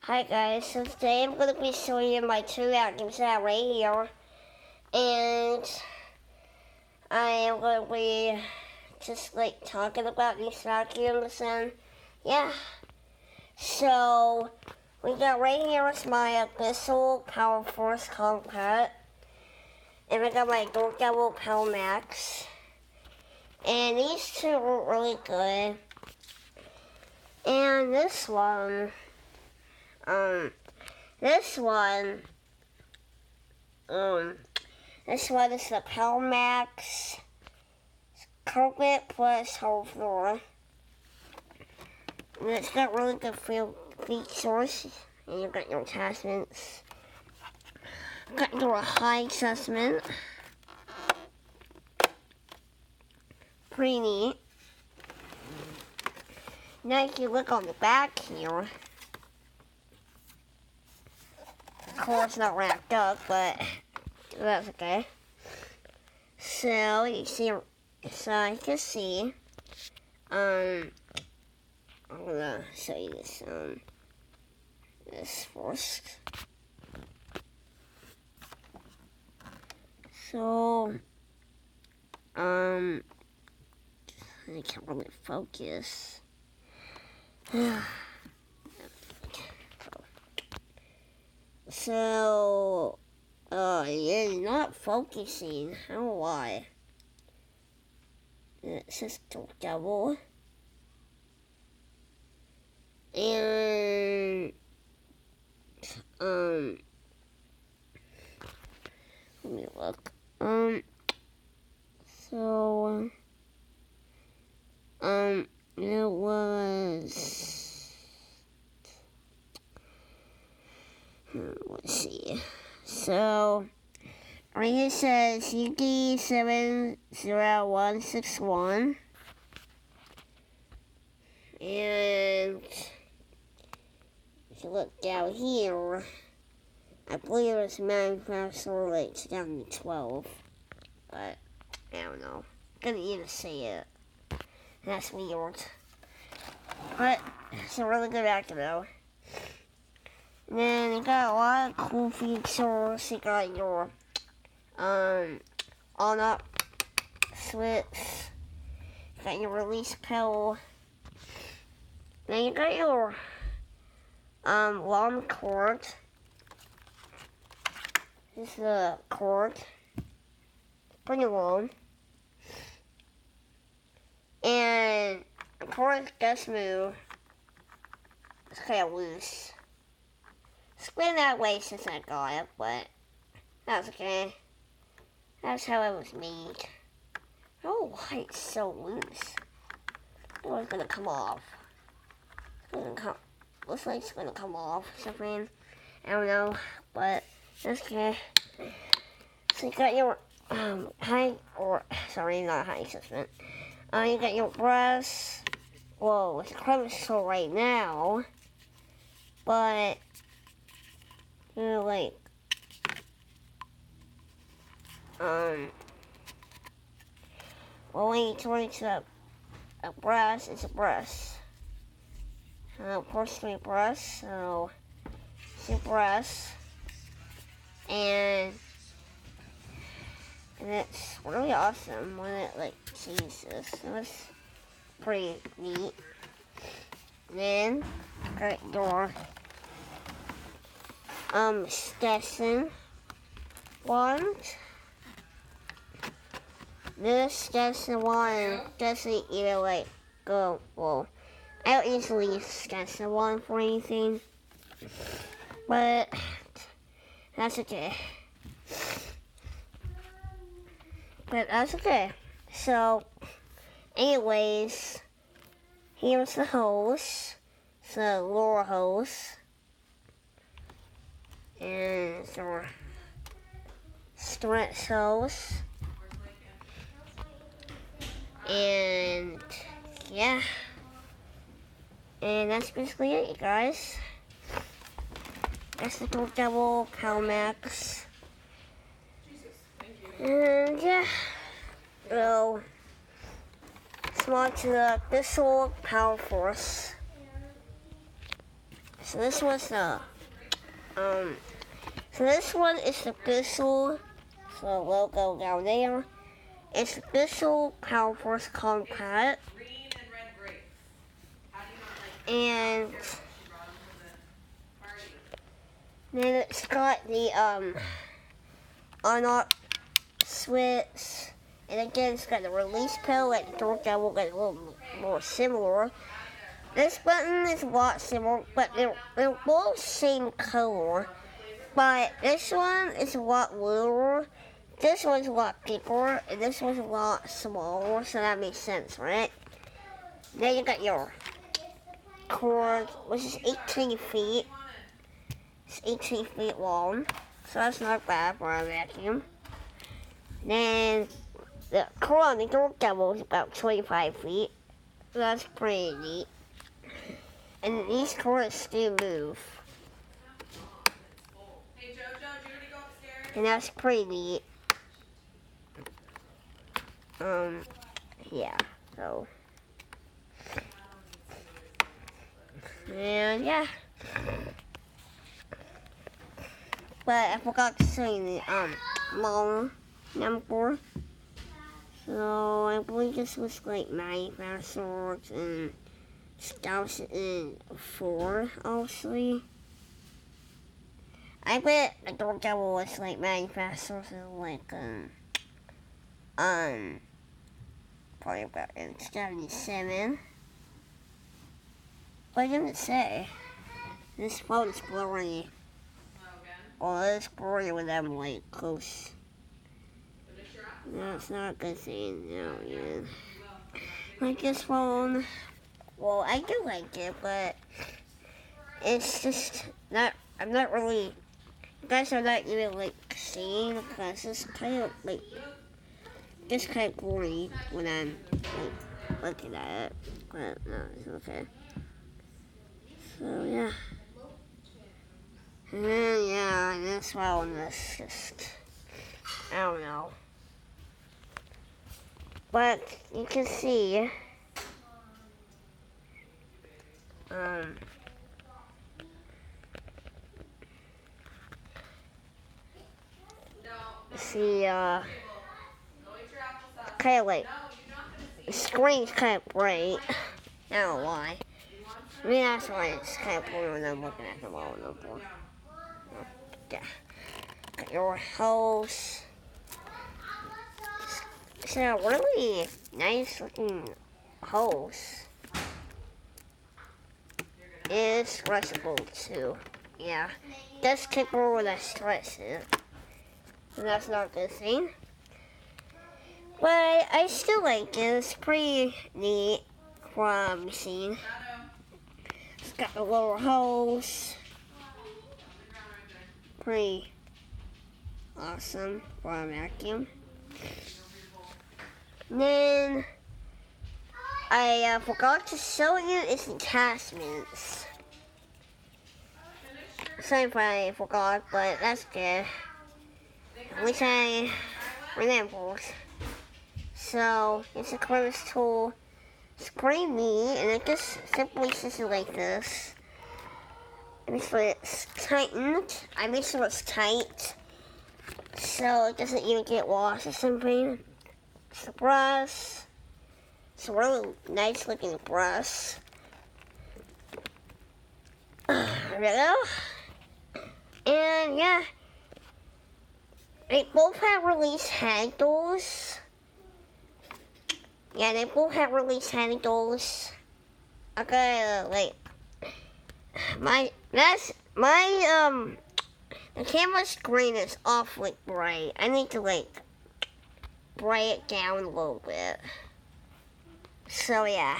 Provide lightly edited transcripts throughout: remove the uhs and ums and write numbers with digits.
Hi guys, so today I'm going to be showing you my two vacuums that are right here. And I am going to be just talking about these vacuums and yeah. So we got right here is my Abyssal Power Force Compact. And I got my Dork Devil Power Max. And these two are really good. And this one is the Power Max Carpet plus whole floor. And it's got really good features. And you've got your attachments. Got your height adjustment. Pretty neat. Now if you look on the back here, of course it's not wrapped up, but that's okay. So you see, so you can see, I'm gonna show you this, this first. So, I can't really focus. So, it's not focusing. I don't know why. It says Dork Devil. And, let me look. So, it was, let's see. So, right here says UD70161. And if you look down here, I believe it was manufactured like 2012. But, I don't know. Couldn't even see it. That's weird. But it's a really good vacuum though. And then you got a lot of cool features. You got your on-up switch. You got your release pedal. Then you got your long cord. This is the cord. Pretty long. And of course, does move. It's kind of loose. It's been that way since I got it, but that's okay. That's how it was made. Oh, why it's so loose? Oh, it's gonna come off. Looks like it's gonna come off. Something. I don't know, but that's okay. So you got your not high adjustment. You got your brush. Whoa, it's commercial right now, but well, when you turn it to a brush, it's a brush. Porcelain brush, so it's a brush, and it's really awesome when it sees this. It was pretty neat. Then got your Stetson wand. This Stetson wand doesn't even go well. I don't usually use Stetson wand for anything, but that's okay. But that's okay. So, anyways, here's the hose. It's the lower hose. And it's our stretch hose. And, yeah. And that's basically it, you guys. That's the Dork Devil Power Max. And yeah, so it's on to the Abyssal Power Force. So this was the so this one is the Bissell, so logo down there. It's the Bissell Power Force Compact. And then it's got the on-off switch. And again, it's got the release pedal like the Dark Devil, got a little more similar. This button is a lot similar, but they're both same color. But this one is a lot littler. This one's a lot bigger, and this one's a lot smaller, so that makes sense, right? Then you got your cord, which is 18 feet. It's 18 feet long, so that's not bad for a vacuum. Then the cord on the Dark Devil is about 25 feet. So that's pretty neat. And these cords still move. And that's pretty neat. Yeah, so. And yeah. But I forgot to say the long number. So I believe this was like manufactured in 2004, obviously. I bet the Dark Devil was like manufactured in like probably about in 77. But I didn't say. This phone is blurry. Well, it's blurry when I'm like close. No, it's not a good thing. No, yeah. Like this phone. Well, I do like it, but it's just not. I'm not really. You guys are not even like seeing because it's kind of like just kind of boring when I'm like looking at it. But no, it's okay. So yeah. And then yeah, this one is just I don't know. But you can see kind of like the screen's kind of bright. I don't know why. I mean, that's why it's kind of blue when I'm looking at the wall number. Yeah. Got your hose. It's a really nice looking hose. It's stretchable too. Yeah. Does kick over when I stretch it. And that's not a good thing. But I still like it. It's pretty neat for a machine. It's got a little hose. Pretty awesome for a vacuum. And then I forgot to show you its attachments. Sorry if I forgot, but that's good. At least I remembered. So it's a clearance tool. It's pretty neat, and it just simply sits like this. And it's tightened. I make sure it's tight, so it doesn't even get lost or something. It's a brush. It's a really nice looking brush. There we go. And yeah, they both have release handles. Yeah, they both have release handles. Okay, the camera screen is awfully bright. I need to bright it down a little bit. So yeah.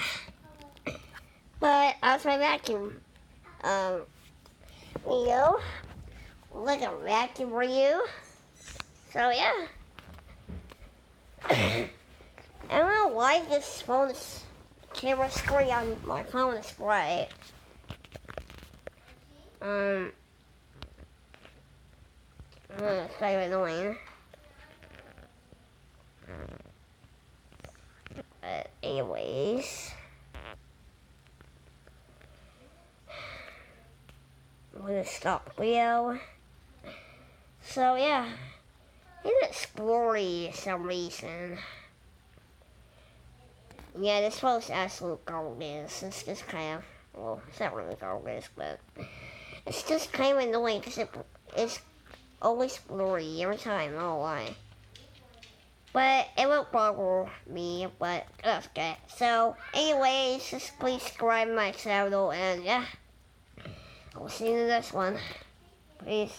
But that's my vacuum video. Like a vacuum review. So yeah. I don't know why this phone's camera screen on my phone is bright. It's kind of annoying. But anyways. I'm gonna stop video. So yeah, it's blurry for some reason. Yeah, this was absolute garbage. It's just kind of, well, it's not really garbage, but it's just kind of annoying because it's always blurry every time, I don't know why. But it won't bother me, but that's good. So, anyways, just please subscribe to my channel, and yeah, I'll see you in the next one. Peace.